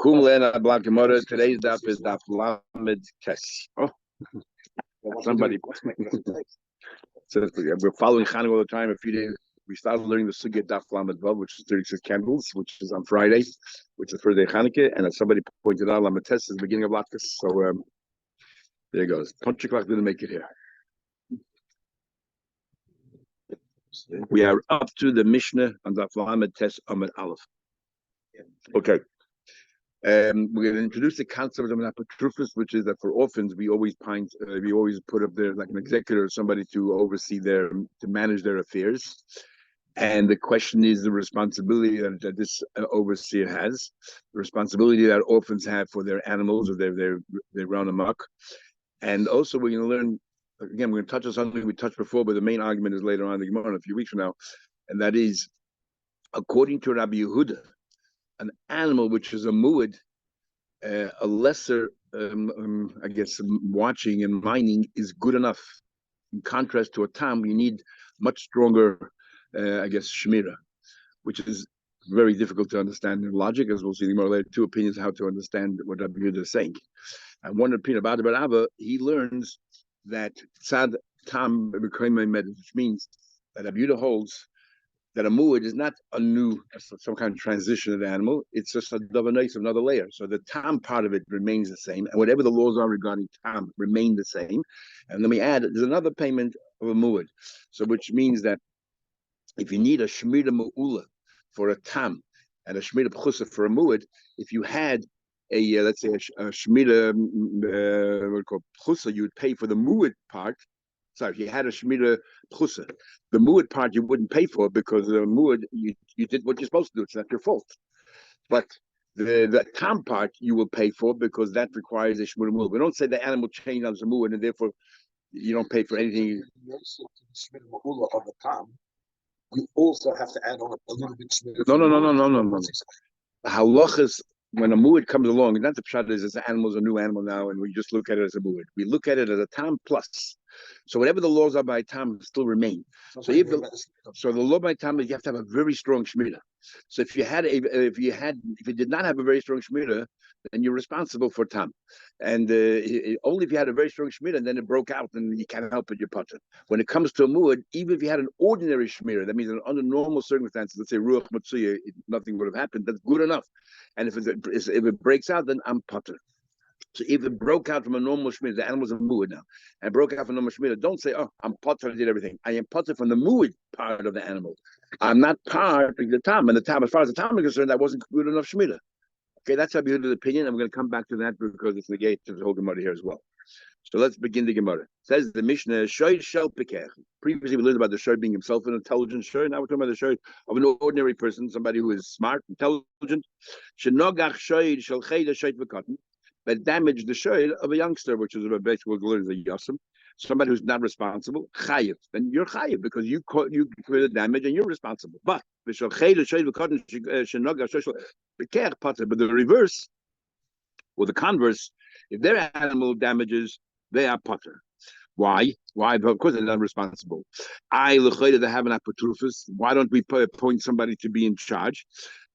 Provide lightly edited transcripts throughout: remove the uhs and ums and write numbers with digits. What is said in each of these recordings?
Kum Lena Bava Kama Daf. Today's daf is daf Lamed Tes. Oh, somebody. So we're following Chanukah all the time. A few days we started learning the sugya daf Lamed Vav, which is 36 candles, which is on Friday, which is the first day of Chanukah. And as somebody pointed out, Lamed Tes is the beginning of Latkes. So there it goes. Punch o'clock didn't make it here. We are up to the Mishnah on daf Lamed Tes Amud Aleph. Okay. We're going to introduce the concept of an apotrophos, which is that for orphans we always put up there like an executor or somebody to manage their affairs. And the question is the responsibility that this overseer has, the responsibility that orphans have for their animals or they run amok. And also we're going to learn, again, we're going to touch on something we touched before, but the main argument is later on in the Gemara, a few weeks from now, and that is, according to Rabbi Yehuda, an animal which is a muad, a lesser, I guess, watching and mining is good enough. In contrast to a tam, you need much stronger, I guess, shmira, which is very difficult to understand in logic, as we'll see more later. Two opinions how to understand what Rabbi Yehuda is saying. And one opinion about Abba, he learns that tzad tam which means that Rabbi Yehuda holds that a muad is not a new, some kind of transition of the animal. It's just a davanais, another layer. So the tam part of it remains the same, and whatever the laws are regarding tam remain the same. And then we add, there's another payment of a muad. So which means that if you need a shmira mu'ula for a tam and a shmira pchusa for a muad, if you had a, let's say, a shmira, what we call pchusa, you would pay for the muad part. Sorry, if you had a shmira pchusa, the muad part you wouldn't pay for because the muad you did what you're supposed to do. It's not your fault. But the tam part you will pay for because that requires a shmira muad. We don't say the animal changed as a muad and therefore you don't pay for anything. Of the tam, we also have to add on a little bit shmira. No. Halachas, when a muad comes along, and not the pshat is an animal is a new animal now, and we just look at it as a muad. We look at it as a tam plus. So whatever the laws are by tam still remain. So the law by tam is you have to have a very strong shmira. So if you did not have a very strong shmira, then you're responsible for tam. And only if you had a very strong shmira, and then it broke out, and you can't help it, you're potter. When it comes to a muad, even if you had an ordinary shmira, that means under normal circumstances, let's say ruach matsuya, nothing would have happened. That's good enough. And if it breaks out, then I'm potter. So if it broke out from a normal shmira, the animal's a muad now, and broke out from a normal shmira, don't say, oh, I'm potter, I did everything. I am potter from the muad part of the animal. I'm not part of the tam. And the tam, as far as the tam is concerned, that wasn't good enough shmira. Okay, that's how Yehuda's opinion. I'm going to come back to that because it's negate to the whole Gemara here as well. So let's begin the Gemara. It says the Mishnah, Shoy Shel Pekech. Previously we learned about the Shoy being himself an intelligent Shoy. Now we're talking about the Shoy of an ordinary person, somebody who is smart, intelligent. Shenogach Shoy Shel Chayda Shoy V'Katan. That damaged the Shoy of a youngster, which is basically what learns the Yassim. Somebody who's not responsible, chayiv. Then you're chayiv because you created damage and you're responsible. But but the reverse, or the converse, if their animal damages, they are potter. Why? Because they're not responsible. They have an apotrophos. Why don't we appoint somebody to be in charge?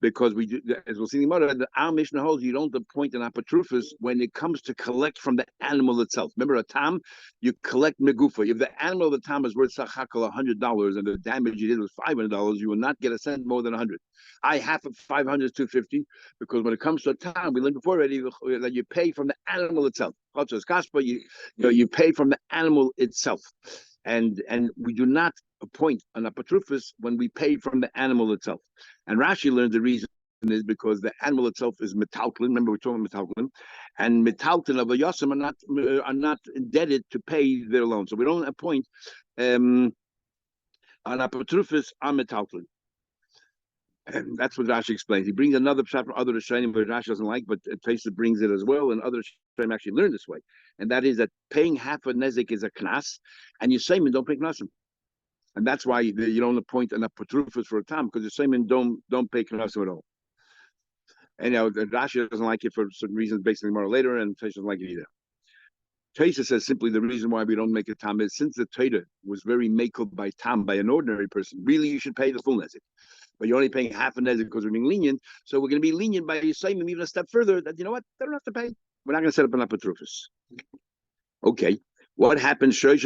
Because we do, as we'll see in the Gemara, our Mishnah holds you don't appoint an apotrophos when it comes to collect from the animal itself. Remember, a tam, you collect megufa. If the animal of the tam is worth sachakal $100 and the damage you did was $500, you will not get a cent more than 100. Half of 500 is 250 because when it comes to a tam, we learned before already that you pay from the animal itself. You pay from the animal itself, and we do not appoint an apotrophos when we pay from the animal itself. And Rashi learned the reason is because the animal itself is metaltlin. Remember, we're talking about metaltlin, and metaltlin of a yassim are not indebted to pay their loan. So we don't appoint an apotrophos on metaltlin. And that's what Rashi explains. He brings another pshat from other Rishonim, but Rashi doesn't like, but Taisa brings it as well, and other Rishonim actually learn this way. And that is that paying half a nezik is a knas, and you say, don't pay knasim. And that's why you don't appoint an apotrophos for a tam, because the Shayman don't pay knasim at all. And Rashi doesn't like it for certain reasons, basically more later, and Taisa doesn't like it either. Taisa says simply the reason why we don't make a tam is since the Torah was very makel by tam, by an ordinary person, really you should pay the full nezik. but you're only paying half a nezek because we're being lenient. So we're going to be lenient by Yisayim even a step further that, you know what, they don't have to pay. We're not going to set up an apatrufus. Okay. What happens if the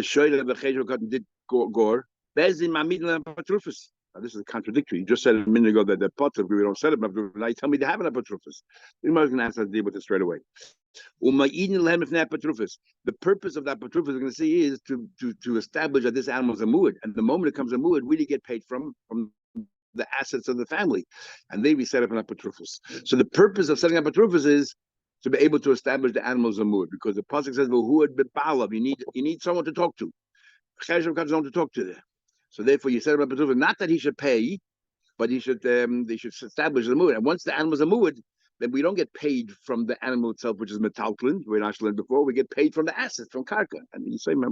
shoyre of the chayre did gore? Bezin mamid apatrufus. This is contradictory. You just said a minute ago that the potter we don't set up. Now you tell me they have an apatrufus. We're not going to answer to deal with it straight away. The purpose of that apatrufus, we're going to see, is to establish that this animal is a muad, and the moment it comes a muad, we get paid from the assets of the family, and they be set up an apatrufus. So the purpose of setting up apatrufus is to be able to establish the animal is a muad, because the pasuk says, "Well, who would be balav?" You need someone to talk to. Chesed got someone to talk to there. So therefore, you set up a apatrufus, not that he should pay, but they should establish the muad. And once the animal is a muad, then we don't get paid from the animal itself, which is metaltlin. We're not learned before. We get paid from the assets, from karka. And you say, now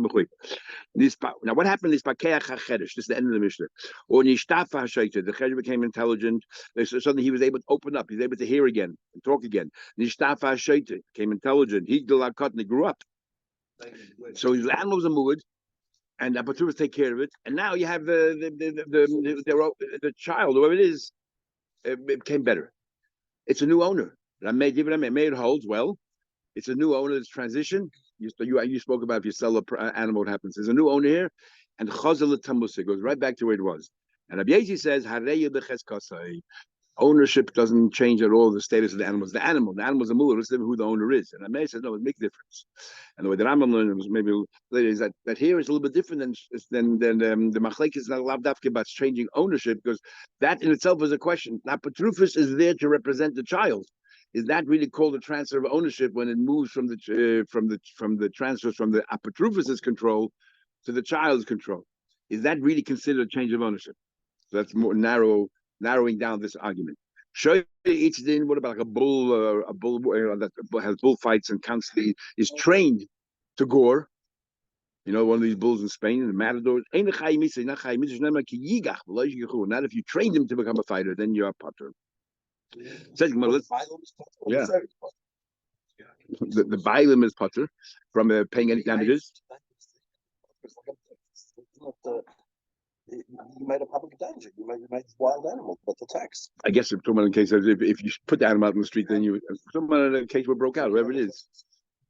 what happened is pakeach hachedesh. This is the end of the Mishnah. Or nishtafa hashayta. The chedesh became intelligent. Suddenly he was able to open up. He's able to hear again and talk again. Nishtafa hashayta became intelligent. He grew up. So his animal was a muad, and the apatrufus take care of it. And now you have the child, whoever it is, it became better. It's a new owner. It holds well. It's a new owner. It's transition. You spoke about if you sell an animal, what happens? There's a new owner here, and chazal tamusa goes right back to where it was. And Rabbi Yezi says, ownership doesn't change at all the status of the animal. The animal's a mulah, irrespective of who the owner is. And Rabbi says, no, it makes a difference. And the way that I'm learning maybe later is that here is a little bit different than the machlekes is not lavdafke about changing ownership, because that in itself is a question. Now, Patrufus is there to represent the child. Is that really called a transfer of ownership when it moves from the transfers from the Patrufus's control to the child's control? Is that really considered a change of ownership? So that's more narrowing down this argument. Shoy each din, what about like a bull that has bullfights and constantly is trained to gore? You know, one of these bulls in Spain, the matadors. Not if you train him to become a fighter, then you're a potter. Yeah. The bilim is potter from paying any damages. You made a public danger. You made wild animal, but the tax. I guess if someone in case if you put the animal out in the street, then someone in a case where broke out, whoever it is.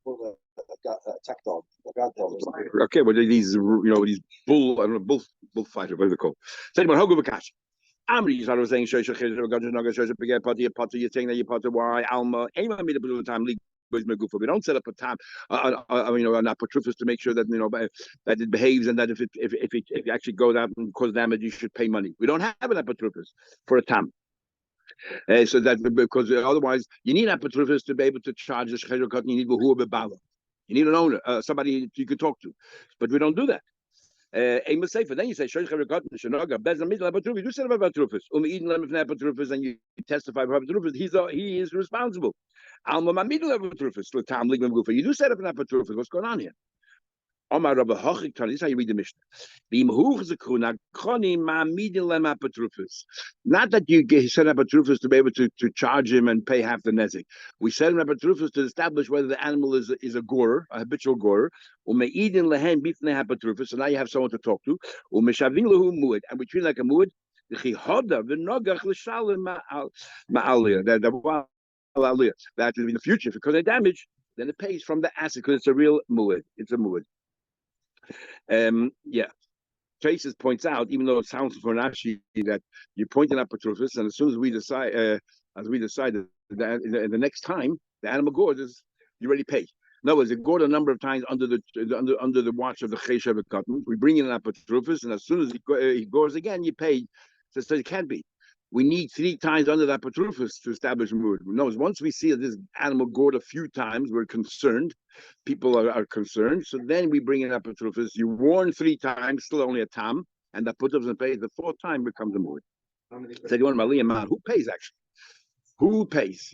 Well, attack dog, a guard dog. Okay, well these these bullfighter, whatever they're called. Say about Hogu Bakash. Amri, you started saying you're saying that you potter why Alma anyone made a bit of time league. We don't set up a time, an apatrufus to make sure that that it behaves, and that if it actually goes out and causes damage, you should pay money. We don't have an apatrufus for a tam, so that because otherwise you need an apatrufus to be able to charge the shechel cotton. You need bala. You need an owner, somebody you can talk to, but we don't do that. Then you say, you do set about apatrufus, and you testify for apatrufus. He is responsible. You do set up an apatrufus. What's going on here? This is how you read the Mishnah. Not that you set up apatrufus to be able to charge him and pay half the nezik. We set up apatrufus to establish whether the animal is a gorer, a habitual gorer. So now you have someone to talk to. And we treat like a muad. That in the future, if it causes damage, then it pays from the asset because it's a real muad. It's a muad. Traces points out, even though it sounds for Rashi that you're pointing up Patrufus, and as soon as we decide that in the next time the animal gores, you already pay. In other words, it gored a number of times under the watch of the Chesed cotton. We bring in an Patrufus, and as soon as he gores again, you pay. So it can't be. We need 3 times under that Patrufus to establish mood. No, once we see that this animal gored a few times, we're concerned. People are concerned. So then we bring in that Patrufus. You warn 3 times, still only a tam, and that Patrufus and pays. The 4th time becomes a mood. So you want Maliyah man? Who pays actually? Who pays?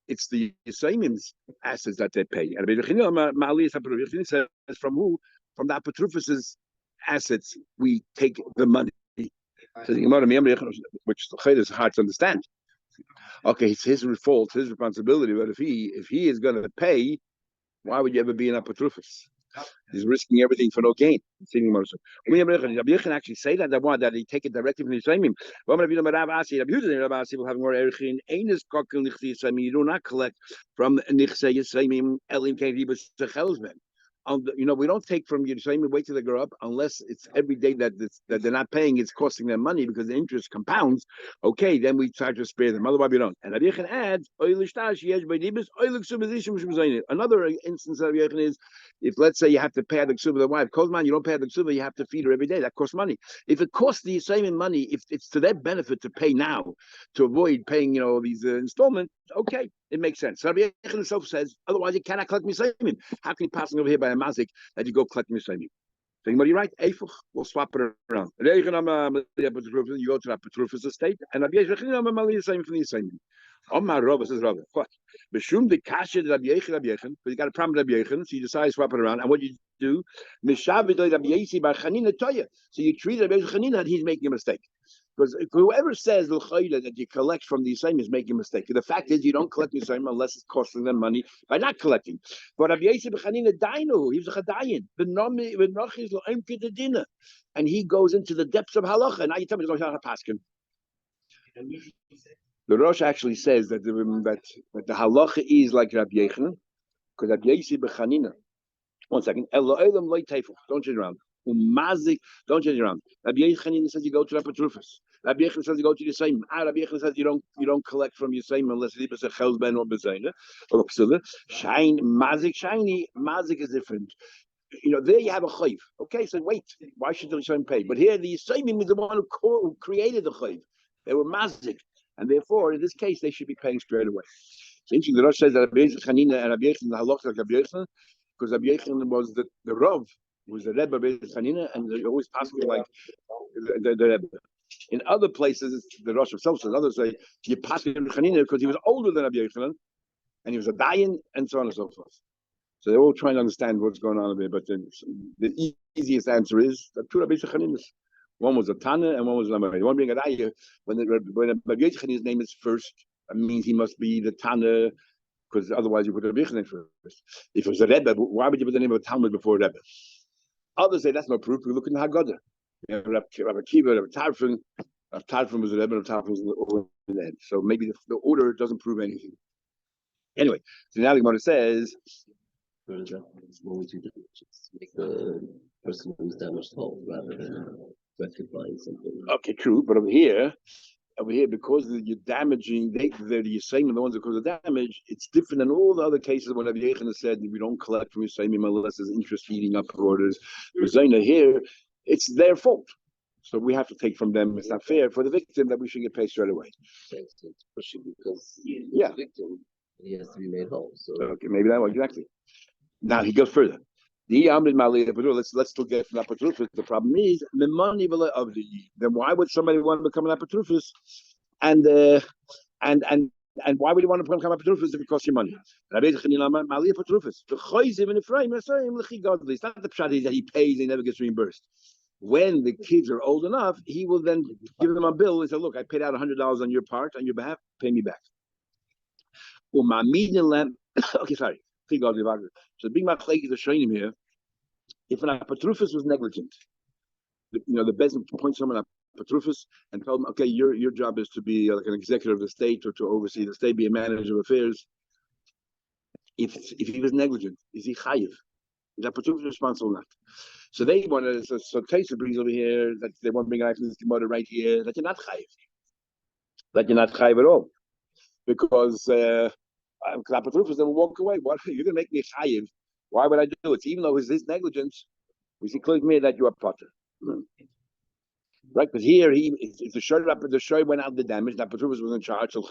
It's the Yisraelim's assets that they pay. And Maliyah says from who? From that Patrufus's assets, we take the money. Which is hard to understand. Okay, it's his fault, his responsibility. But if he is going to pay, why would you ever be an apatrufus? He's risking everything for no gain. Rabbi Yechon actually say that he take it directly from the Yisraelim. Having more erichin, you do not collect from Nichsei Yisraelim Elim Kein Ribus Sechelzben. We don't take from Yerushalayim, wait till they grow up, unless it's every day that they're not paying, it's costing them money because the interest compounds. Okay, then we try to spare them. Otherwise, we don't. And Rabbi Yechon adds, another instance of Rabbi Yechon is, if let's say you have to pay the ksuba the wife, Kozman, you don't pay the ksuba, you have to feed her every day. That costs money. If it costs the Yisraelim money, if it's to their benefit to pay now, to avoid paying, these installments, okay, it makes sense. So Rabbi Yechon himself says, otherwise you cannot collect Yisraelim. How can you pass over here by a mazik that you go collect Yisraelim? Think about you right? Eifuch, we'll swap it around. You go to that Petrufus estate, and Rabbi Yechon from the Yisraelim. Omar Rabba says Rabba. What? B'shum the kasha Rabbi Yechon, but you got a problem with Rabbi Yechon, so you decide to swap it around. And what you do, Mishavid Rabbi Yesi bar Chanina Toya. So you treat Rabbi Chanina that he's making a mistake. Because if whoever says that you collect from the Yisraelim is making a mistake. The fact is you don't collect the Yisraelim unless it's costing them money by not collecting. But Rabbi Yesi bar Chanina Dainu, he was a Chadayin. And he goes into the depths of halacha. And now you tell me he's going to paskin. The Rosh actually says that the halacha is like Rabbi Yechon, because Rabbi Yesi b'Chanina. 1 second. Don't change around. Umazik, don't change around. Rabbi Yechon says you go to Rabbi Petrufus. Rabbi Yechon says you go to the same. Rabbi Yechon says you don't collect from your same unless it's a chelzben or bezayna or psula. Shine mazik, shiny mazik is different. There you have a chayv. Okay, so wait, why should the Yisraelim pay? But here the Yisraelim is the one who created the chayv. They were mazik. And therefore, in this case, they should be paying straight away. So interesting, the Rosh says that Rabbi Chanina and Rabbi Yechon, the halach like Rabbi Yechon, because Rabbi Yechon was the Rav, was the Rebbe of Rabbi Chanina, and they always passing like the Rebbe. In other places, the Rosh himself says, others say, you pass Rabbi Chanina because he was older than Rabbi Yechon, and he was a dayan, and so on and so forth. So they're all trying to understand what's going on here, but the easiest answer is that two Rabbi Chaninas. One was a Tana and one was an Amari. One being a Raya, when Rabbi Yechon's name is first, that means he must be the Tana, because otherwise you put Rabbi Yechon first. If it was a Rebbe, why would you put the name of a Talmud before Rebbe? Others say that's no proof. We look in the Haggadah. Rabbi Akiva, Rabbi Tarfon. Rabbi Tarfon was a Rebbe, Rabbi Tarfon was the end. So maybe the order doesn't prove anything. Anyway, so now the Gemara says, what would you do? Just make the person who's damaged whole rather than rectifying something. Okay, true, but over here, because you're damaging, you're saying the ones that cause the damage, it's different than all the other cases when Rabbi Yechon said we don't collect from Yisraelim unless there's interest eating up orders. Here, it's their fault. So we have to take from them. It's not fair for the victim that we should get paid straight away. Especially because the victim, he has to be made whole. So okay, maybe that one, exactly. Now he goes further. Let's still get from Apatrufus. The problem is the money of the. Then why would somebody want to become an Apatrufus? And why would you want to become Apatrufus if it costs you money? It's not the pshat that he pays, he never gets reimbursed. When the kids are old enough, he will then give them a bill and say, "Look, I paid out $100 on your part, on your behalf. Pay me back." Okay, sorry. So being my plague is showing him here. If an Apatrufus was negligent, the Bezin points someone at Apatrufus and tell him, okay, your job is to be like an executive of the state or to oversee the state, be a manager of affairs. If he was negligent, is he chayiv? Is Apatrufus responsible or not? So they want to. So Taisa brings over here that they want to bring out this Gemara right here that you're not chayiv. That you're not chayiv at all, because. Apatrufus then will walk away. What you're going to make me chayiv? Why would I do it? Even though it's his negligence, we see clearly that you are potter, right? Because here, if the shoy went out the damage, that Apatrufus was in charge. So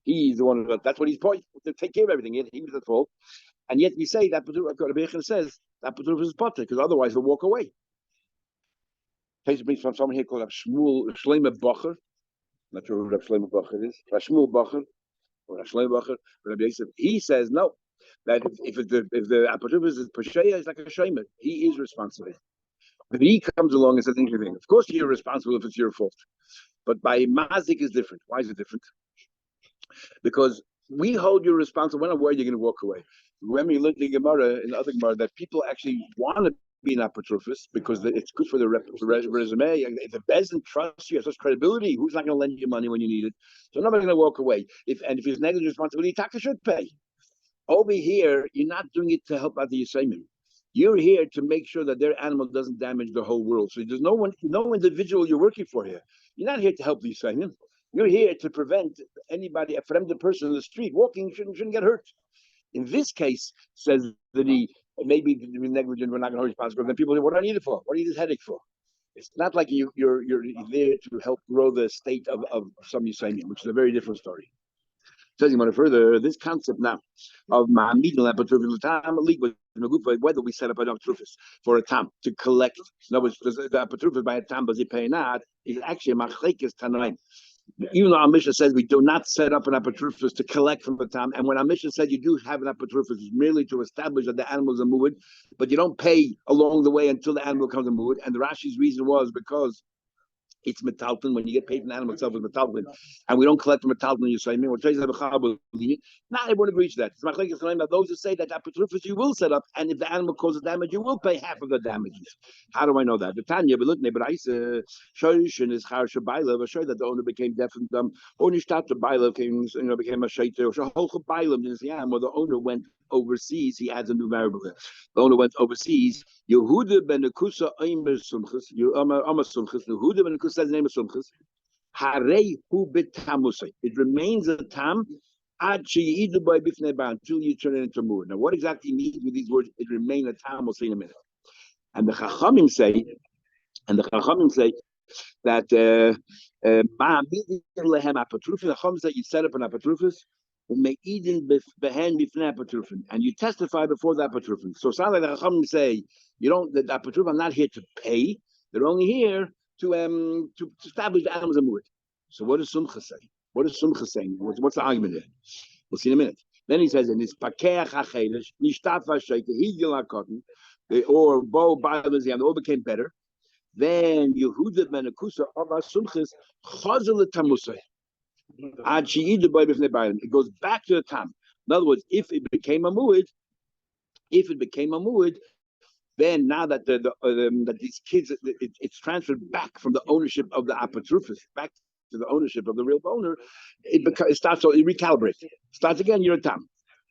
he's the one. That's what he's point to take care of everything. He was at fault, and yet we say that Rabbi Yechon says that Apatrufus is potter because otherwise he'll walk away. Case brings from someone here called Shmuel Shleimer Bacher. Not sure who Rabbi Shleimer Bacher is. Shmuel Bacher. Or he says no. That if the Apatrufus is Pasheya, it's like a Shemer. He is responsible. But he comes along and says anything. Of course, you're responsible if it's your fault. But by Mazik is different. Why is it different? Because we hold you responsible when and where you're going to walk away. when we learned the Gemara in the other Gemara that people actually want to be an apotropist because it's good for the resume. If the Bezdin trusts you, has such credibility, who's not going to lend you money when you need it? So nobody's going to walk away. If he's negligent responsibility, Taka should pay. Over here, you're not doing it to help out the Yisraelim. You're here to make sure that their animal doesn't damage the whole world. So there's no individual you're working for here. You're not here to help the Yisraelim. You're here to prevent anybody, a friendly person in the street walking shouldn't get hurt. In this case, says that he maybe negligent, we're not going to hold responsible. Then people say, what do I need it for? What do you need this headache for? It's not like you're there to help grow the state of some Yisraelim, which is a very different story. Says he went further, this concept now of Ma'amidin Apatrufis Tam, whether we set up an Apatrufis for a Tam to collect, in other words, the Apatrufis by a Tam, but they pay not, is actually a Machlekes Tanaim. Even though our Mishnah says we do not set up an apatrufus to collect from the tam, and when our Mishnah said you do have an apatrufus, it's merely to establish that the animal is a muad, but you don't pay along the way until the animal becomes a muad. And the Rashi's reason was because it's metalton. When you get paid from the animal itself, it's metalton, and we don't collect the metalton. You say, not everyone agrees to that. It's machlekes that those who say that apatrufus you will set up, and if the animal causes damage, you will pay half of the damages. How do I know that? The Tanya, but I say, Shorishin is Harsha Baila, but show that the owner became deaf and dumb. Only start the Baila became a shaiter. So Holcha Baila is the animal. The owner went overseas. He adds a new variable there. The owner went overseas. Yehuda ben Akusa Omer Sumchus. Omer Sumchus. Yehuda ben Akusa says the name of Sumchus. Harei hu betamusay. It remains a tam until you turn it into mur. Now, what exactly means with these words? It remains a tam. We'll see in a minute. And the Chachamim say that the Chacham say you set up an apatrufus, and you testify before the apatrufus. So it sounds like the Chacham say you don't. The apatrufus are not here to pay; they're only here to establish the animals a muad. So what does Sumcha say? What is Sumcha saying? What's the argument there? We'll see in a minute. Then he says in his pakeach hachelish nishtafa sheikh higil hakotten or bo ba'alaziyam, they all became better. Then Yehuda ben Akusa of Sumchis chazel tamusay. It goes back to the tam. In other words, if it became a muad, then now that that these kids, it's transferred back from the ownership of the apatrufus back to the ownership of the real owner. It starts, so it recalibrates. Starts again. You're a tam.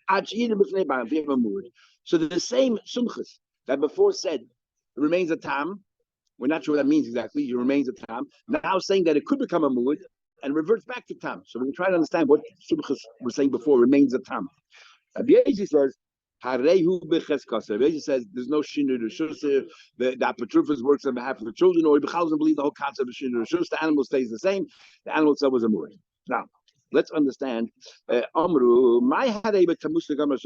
So the same sumchas that before said remains a tam. We're not sure what that means exactly. It remains a tam. Now saying that it could become a muad and reverts back to tam. So we try to understand what sumchas was saying before remains a tam. Abiyezi says, Harehu b'cheskasa. Abiyezi says there's no shinur d'shus. The apatrufus works on behalf of the children, or he doesn't believe the whole concept of shinur d'shus. The animal stays the same. The animal itself was a muad. Now, let's understand. Amru, my harei b'tamusa gamar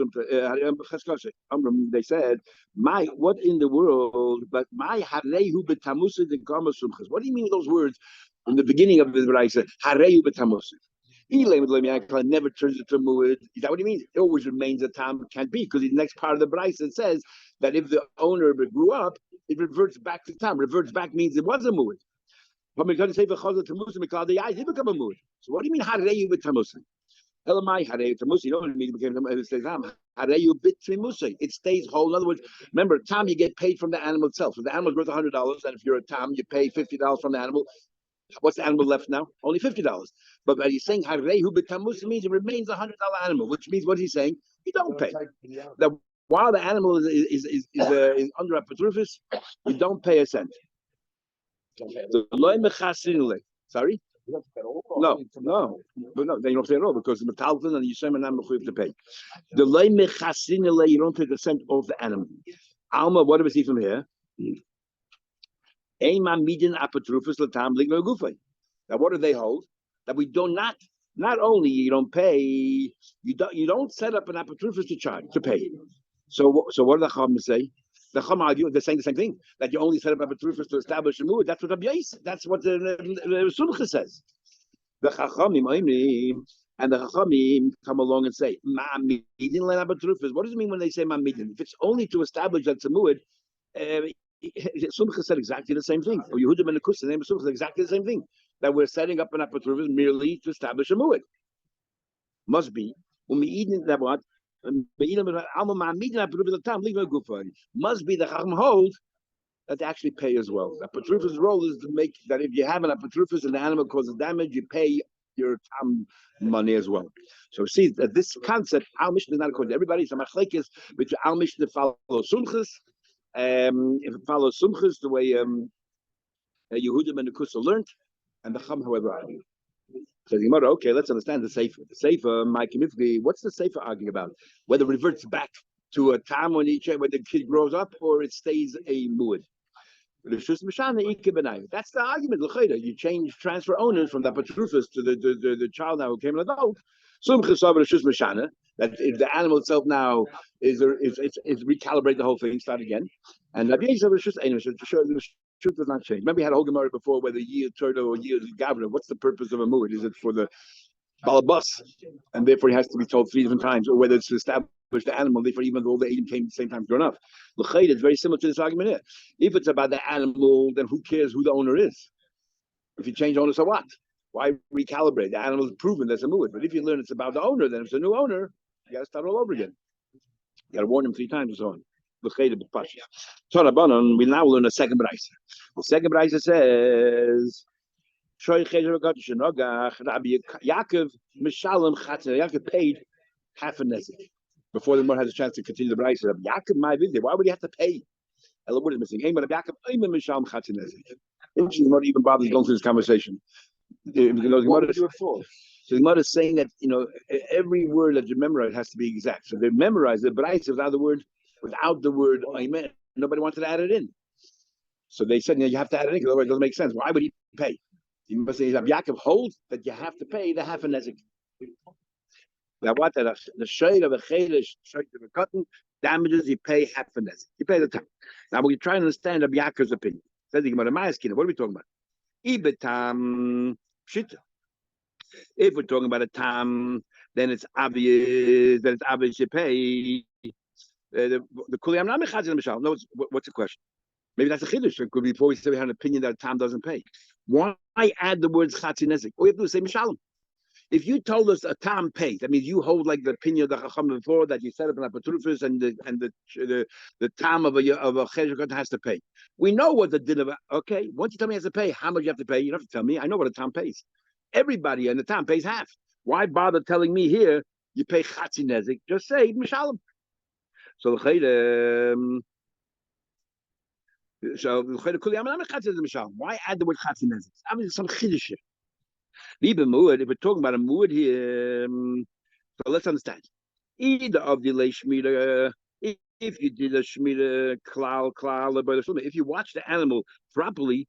cheskasa. Amru, they said, what in the world? But my harehu b'tamusa the gamar sumchas. What do you mean with those words in the beginning of the Braisa? Harehu b'tamusa. He never turns into muad. Is that what he means? It always remains a tam. Can't be, because the next part of the Braisa says that if the owner grew up, it reverts back to tam. Reverts back means it was a muad. But he become a muad. So what do you mean hareyu b'tamusa? Elamai hareyu tamusa. You know what it means? Hareyu b'tamusa. It stays whole. In other words, remember, tam you get paid from the animal itself. So the animal is worth $100, and if you're a tam, you pay $50 from the animal. What's the animal left now? Only $50. But he's saying hareyu b'tamusa means it remains a $100 animal, which means what he's saying, you don't pay. That while the animal is under a apatrufus, you don't pay a cent. Sorry? No, but no, then you don't pay at all because the metalton and the yisrael are not mechuyev to pay. The loy mechasinile, you don't take a cent off the animal. Alma, what do we see from here? Now, what do they hold? That we do not only you don't pay, you don't set up an apatrufus to pay. So what do the Chacham say? The Chacham argue they're saying the same thing, that you only set up apatrufus to establish a muad. That's what that's what the Sumcha says. The Chachamim and the Chachamim come along and say ma'amidin le'apatrufus. What does it mean when they say ma'amidin? If it's only to establish that it's a muad, Sumcha said exactly the same thing. Or Yehuda ben Akusa, the name of Sumcha, said exactly the same thing. That we're setting up an apatrufus merely to establish a muad. Must be when we eat that what Must be the Chacham hold that they actually pay as well. The Apatrufus role is to make that if you have an Apatrufus and the animal causes damage, you pay your tam money as well. So see that this concept, Al Mishnah is not according to everybody. So machlekes between Al Mishnah follow Sumchus. If it follows Sumchus the way Yehudim and the Kusa learned, and the Chum, however, argue. So the Gemara, okay, let's understand the Sefer. The Sefer, what's the Sefer arguing about? Whether it reverts back to a time when the kid grows up, or it stays a muad. That's the argument. You transfer owners from the patrufus to the child now who became an adult. That if the animal itself now is recalibrate the whole thing, start again. And the truth does not change. Remember, we had a whole Gemara before whether year turtle or year gavra. What's the purpose of a muad? Is it for the balabas, and therefore he has to be told 3 different times, or whether it's to establish the animal, therefore even though all the 8 came at the same time grown up. L'chayda is very similar to this argument here. If it's about the animal, then who cares who the owner is? If you change owner, so what? Why recalibrate? The animal is proven that's a muad. But if you learn it's about the owner, then if it's a new owner, you got to start all over again. You got to warn him 3 times and so on. L'chayda b'pashas. So we now learn a second brayse. The second brayse says, Yaakov paid half a nezik before the Gemara has a chance to continue the brayse. Yaakov, my visit. Why would he have to pay? What is missing? Interesting, the Gemara even bothers going through this conversation. What would you do it for? So the Gemara is saying that every word that you memorize has to be exact. So they memorize the brayse without the word amen. Nobody wanted to add it in. So they said, you have to add it in because otherwise it doesn't make sense. Why would he pay? You must say, Yaakov holds that you have to pay the half a nezik. Now what? The shade of a chaylish, shade of a cotton, damages, you pay half a nezik. You pay the time. Now we try to understand Yaakov's opinion. Says the Gemara, what are we talking about? Ibetam shita. If we're talking about a tam, then it's obvious you pay. The kuliyam na mechazin mishal. No, what's the question? Maybe that's a chiddush. It could be before we say we have an opinion that a tam doesn't pay. Why add the words chatzinezik? All you have to do is say mishalom. If you told us a tam pays, that means you hold like the opinion of the chacham before that you set up an apatrufus and the tam of a cheshukot has to pay. We know what the din of okay. Once you tell me he has to pay, how much you have to pay? You don't have to tell me. I know what a tam pays. Everybody in the tam pays half. Why bother telling me here you pay chatzinezik? Just say mishalom. So the why add the word chatzinezik? Obviously, some chiddush. If we're talking about a muad here, so let's understand. Either of the shmira, if you did a shmira klal, if you watch the animal properly,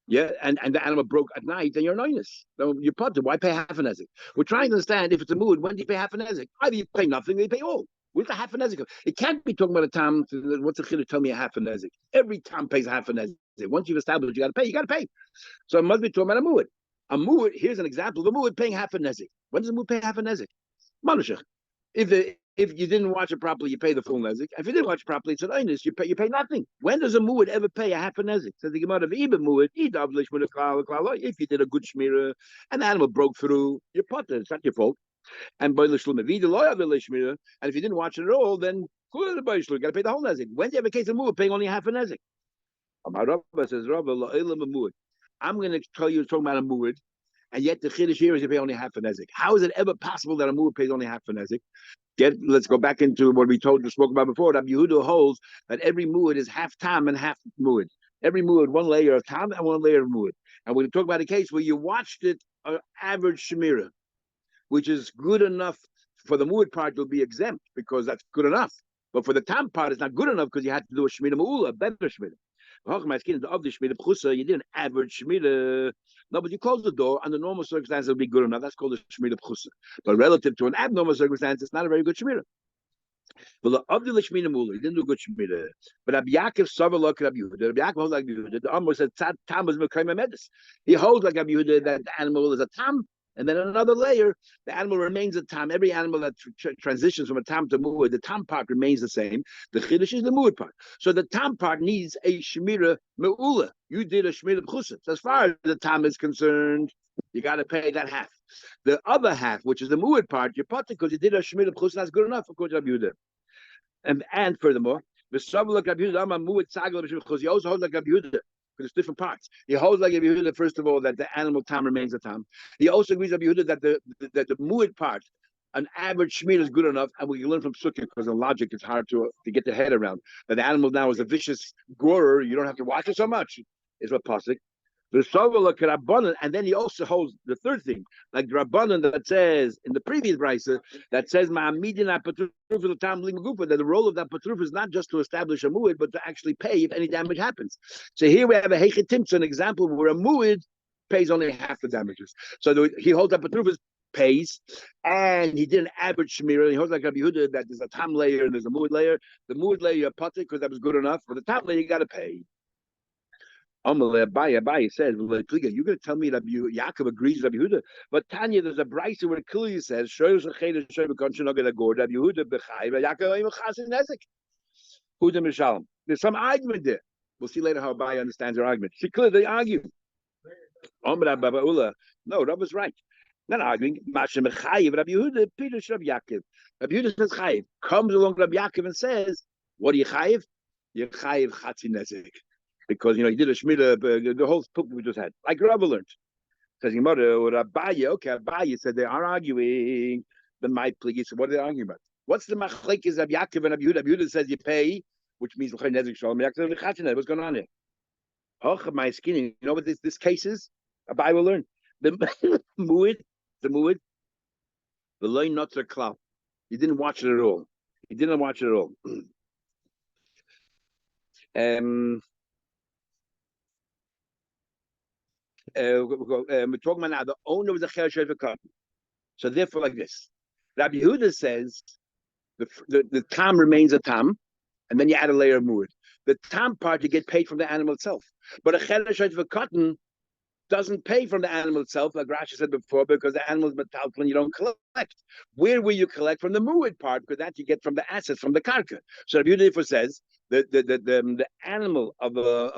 yeah, and the animal broke at night, then you're an oinus. So you're part of why pay half a nezik? We're trying to understand if it's a muad, when do you pay half a nezik? Either you pay nothing, or you pay all. Where's the half a nezik? It can't be talking about a tam. What's the chiddush? Tell me a half a nezik. Every tam pays a half a nezik. Once you've established, you got to pay. So it must be talking about a muad. A muad, here's an example of a muad paying half a nezik. When does a muad pay half a nezik? Manushach. If you didn't watch it properly, you pay the full nezik. If you didn't watch it properly, it's an oinus. You pay nothing. When does a muad ever pay a half a nezik? Says the Gemara of Iba muad, if you did a good shmira and the animal broke through, you're potter. It's not your fault. And and if you didn't watch it at all, then you got to pay the whole nezik. When do you have a case of muad paying only half a nezik? Rabba says, I'm going to tell you talking about a muad, and yet the chiddush here is you pay only half a nezik. How is it ever possible that a muad pays only half a nezik? Let's go back into what we spoke about before. Rabbi Yehuda holds that every muad is half tam and half muad. Every muad, one layer of tam and one layer of muad. And we're going to talk about a case where you watched it average shemira, which is good enough for the muad part to be exempt because that's good enough. But for the tam part, it's not good enough because you had to do a shemira ma'ula, a better shemira. You did an average shmira. No, but you close the door under normal circumstances, it would be good enough. That's called a shmira b'chusa. But relative to an abnormal circumstance, it's not a very good shmira. But the shmira mula, he didn't do good shmira. But Rabbi Yaakov suffered like Rabbi Yehuda. Rabbi Yaakov holds like Rabbi Yehuda. The Amor said tam is mekayim medis. He holds like Rabbi Yehuda that the animal is a tam. And then another layer, the animal remains a tam. Every animal that transitions from a tam to muad, the tam part remains the same. The chiddush is the muad part. So the tam part needs a shmira me'ula. You did a shmira b'chusa. So as far as the tam is concerned, you got to pay that half. The other half, which is the muad part, you're potter because you did a shmir of that's good enough according to Rabbi Yehuda. And furthermore, the sub like Rabbi Yehuda, muad tzagel because he also holds like Rabbi Yehuda. Because it's different parts. He holds like Rabbi Yehuda, first of all, that the animal tam remains a tam. He also agrees with Rabbi Yehuda that the muad part, an average shmir is good enough, and we can learn from Sukkah because in logic it's hard to get the head around. That the animal now is a vicious gorer, you don't have to watch it so much, is what pasuk. The Sovala Rabbanan, and then he also holds the third thing, like the Rabbanan that says in the previous brisa that says that the role of that patruf is not just to establish a muad, but to actually pay if any damage happens. So here we have a hechetimtz, an example where a muad pays only half the damages. So he holds that patruf pays, and he did an average shmira. He holds like Rabbi Yehuda that there's a tam layer and there's a muad layer. The muad layer you're potter because that was good enough, but the tam layer you got to pay. Abaye says, you're going to tell me that Yaakov agrees with Rabbi Yehuda. But Tanya, there's a brisa where it clearly says, Yaakov there's some argument there. We'll see later how Abaye understands their argument. See, clearly they argue. No, Rabbi is right. Not arguing. Rabbi Yehuda, Peter Rabbi Yaakov. Rabbi Yehuda says chayiv. Comes along Rabbi Yaakov and says, what do you chayiv? You chayiv chatzi nezek. Because, he did a shmira, the whole book we just had. Like Rabbi learned. Says Gemara, or Abaye, okay, Abaye said they are arguing. The my pligi, so what are they arguing about? What's the machlekes of Yaakov and Rabbi Yehuda? Rabbi Yehuda says you pay, which means what's going on here? Oh, my skin. You know what this case is? Abaye will learn. The muad, the loy notzer klal. He didn't watch it at all. We're talking about now the owner was a cher shevekot. So therefore, like this, Rabbi Yehuda says the tam remains a tam, and then you add a layer of muad. The tam part you get paid from the animal itself, but a cher shevekot doesn't pay from the animal itself, like Rashi said before, because the animal is metaltal, you don't collect. Where will you collect? From the muad part, because that you get from the assets, from the karka. So Rabbi Yehuda therefore says the animal of a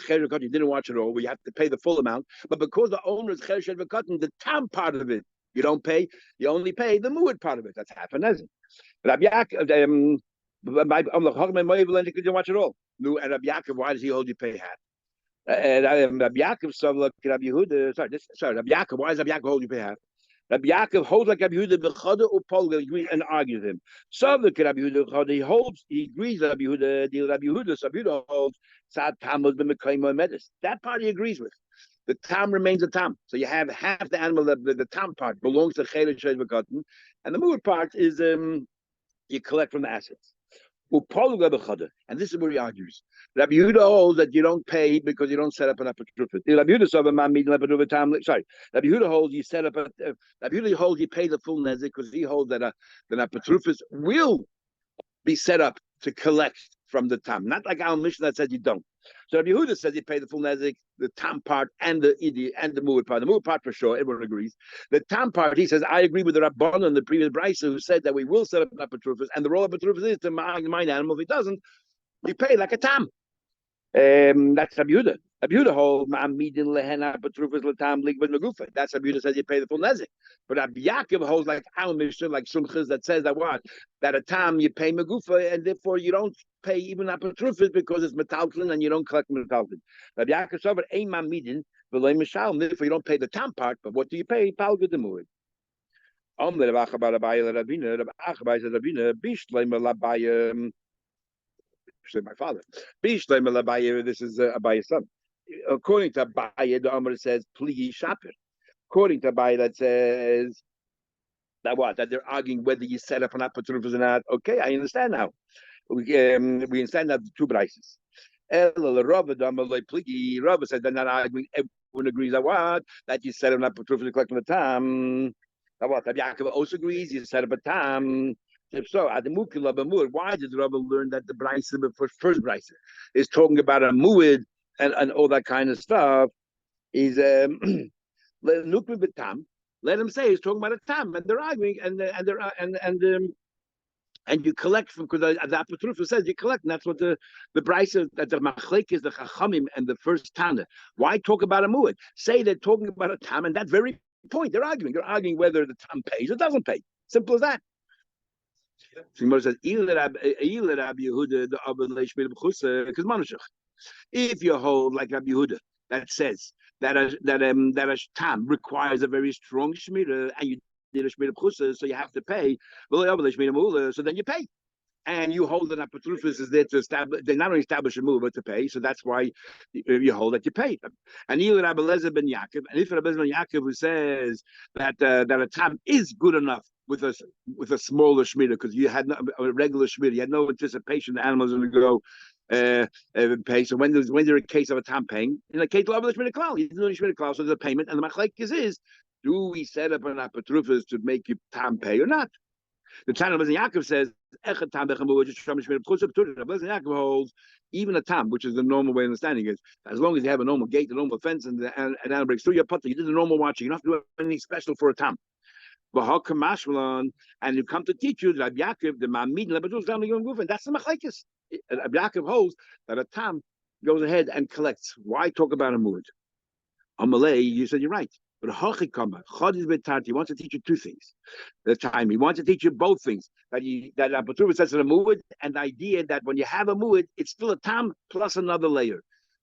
cher you didn't watch it all, where you have to pay the full amount, but because the owner is cher the tam part of it you don't pay, you only pay the muad part of it. That's half an ezin. Rabbi Yaakov, didn't watch it all. And Rabbi Yaakov, why does he hold you pay half? Rabbi Yaakov, Rabbi Yehuda. Rabbi Yaakov. Why does Rabbi Yaakov hold you pay half? Rabbi Yaakov holds like Rabbi Yehuda b'chada upol agree and argue with him. Rabbi Yehuda he agrees with Rabbi Yehuda. Rabbi Yehuda holds tzad tamud b'mekayim medis. That part he agrees with. The tam remains a tam. So you have half the animal. The tam part belongs to chelik sheiv v'katan, and the muad part is you collect from the assets. And this is where he argues. Rabbi Yehuda holds that you don't pay because you don't set up an apatrufus. Rabbi Yehuda holds you set up a. Rabbi Yehuda holds you pay the full nezik because he holds that an apatrufus will be set up to collect from the tam. Not like our mission that says you don't. So Rabbi Yehuda says you pay the full nezik, the tam part, and the muad part. The muad part for sure, everyone agrees. The tam part, he says, I agree with the Rabbanan, the previous brisa, who said that we will set up an apatrufus, and the role of apatrufus is to mind animal. If it doesn't, you pay like a tam. That's Rabbi Yehuda. Rabbi Yehuda holds ma'amidin lehena apatrufus latam ligbad megufa. That's Rabbi Yehuda says you pay the full nezik. But Rabbi Yaakov holds like our mission, like Sumchas, that says that what? That a tam you pay megufa, and therefore you don't pay even apatrufus because it's metaltlin and you don't collect metaltlin. Rabbi Yaakov said, but ein ma'amidin v'loy mishal. Therefore you don't pay the tam part, but what do you pay? Palgud the muad. Rabbi Achabar Rabina, Rabbi Achabar said Rabina, bishlei melabaya. My father. This is Abaye's son. According to Abaye, the Amr says, please shopper. According to Abaye, that says that what? That they're arguing whether you set up an apatrufus or not. Okay, I understand now. We understand that the two brises. Rava said they're not arguing. Everyone agrees that what? That you set up an apatrufus to collect from the tam. That what? That Yaakov also agrees you set up a tam. If so, why did Rabbi learn that the brisa, the first brisa, is talking about a muad and all that kind of stuff? Is let him say he's talking about a tam, and they're arguing, and and you collect from, because the Apotropos says you collect, and that's what the Brisa, that the Machlek is the Chachamim and the first Tana. Why talk about a muad? Say they're talking about a tam, and that very point they're arguing. They're arguing whether the tam pays or doesn't pay. Simple as that. Gemara says, if you hold like Rabbi Yehuda, that says that a tam requires a very strong shmira, and you did a shmira b'chusa, so you have to pay. So then you pay, and you hold that Apotropos is there to establish. They not only establish a move but to pay. So that's why you hold that you pay. And Rabbi Lezer ben Yaakov, and if Rabbi Lezer ben Yaakov who says that a tam is good enough with a smaller shmira, because you had a regular shmira, you had no anticipation the animals are going to go pay. So when there's a case of a tam paying, in a case of the shmira klal, you do shmira klal, so there's a payment, and the machlekes is, do we set up an Apotropos to make you tam pay or not? The Tana of Yaakov says, Echad tam bechamur, just from shmira b'chusa. Yaakov holds even a tam, which is the normal way of understanding it, as long as you have a normal gate, a normal fence, and an animal breaks through your putter, you did the normal watching. You don't have to do anything special for a tam. And you come to teach you that Yaakov, the Mamid, and that's the machlekes. Yaakov holds that a tam goes ahead and collects. Why talk about a mood? Amalei, you said you're right. But he wants to teach you two things. The time he wants to teach you both things. That Apotropos says in a muad, and the idea that when you have a muad, it's still a tam plus another layer.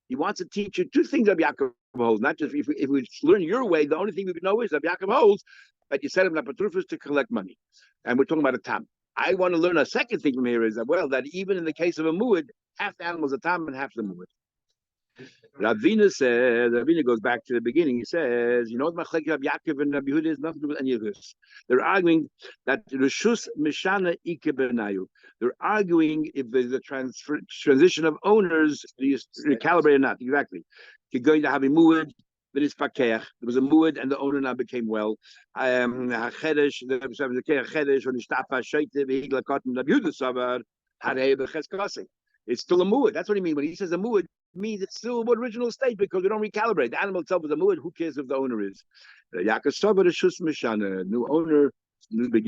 He wants to teach you two things that Yaakov holds. Not just if we learn your way, the only thing we know is that Yaakov holds that you set up an Apotropos to collect money. And we're talking about a tam. I want to learn a second thing from here is that even in the case of a muad, half the animal is a tam and half the muad. Ravina says, Ravina goes back to the beginning. He says, you know what Machlek Rabbi Yaakov and Rabbi Yehuda has nothing to do with any of this. They're arguing that Rishus Mishana Ike Benayu. They're arguing if there's a transition of owners, do you recalibrate or not? Exactly. You're going to have a muad, then it's pakeach. There was a muad, and the owner now became well. Chedesh, the chedesh, when Ishtafa Shaita, Vihigla Cotton, Rabbi Yehuda Savar, Harei Becheskasi. It's still a muad. That's what he means when he says a muad. Means it's still what original state, because we don't recalibrate. The animal itself is a muad. Who cares if the owner is? Yaakov Savar Rishus Mishana, new owner, new beginning.